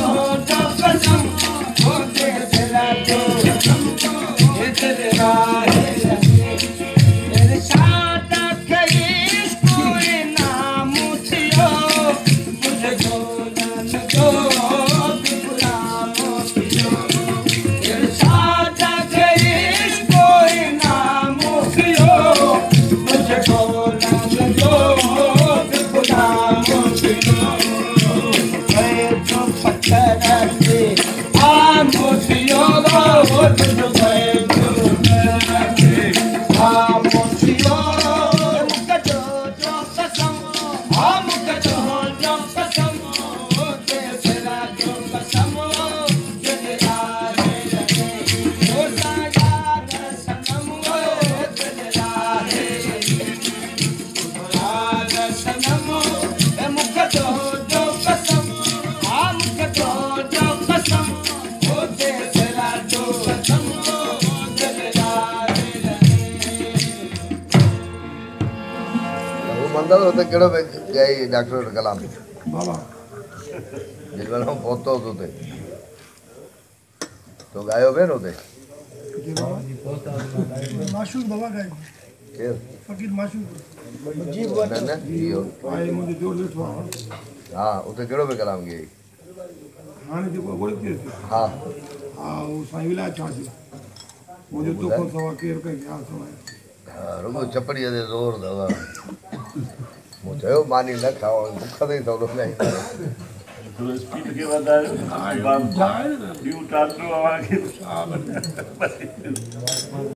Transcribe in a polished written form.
I'm uncle उते केड़ो पे गई doctor कलाम बाबा जिसमें हम पहुंचो उते तो गायो बे उते माशूक बाबा गए केर फकीर माशूक जी बुआ न इहो आए मुझे जो लिखो हां उते केड़ो पे कलाम गई हाने जो गोली थी हां हां वो साईं विला चाची मुझे तो को सवा केर के क्या सुना रुगो चपड़ी दे जोर दवा मु चयो मानी न खाओ भूख दे थोड़ो नहीं थोड़ा स्पीड के बतायो यू टाटू आवा के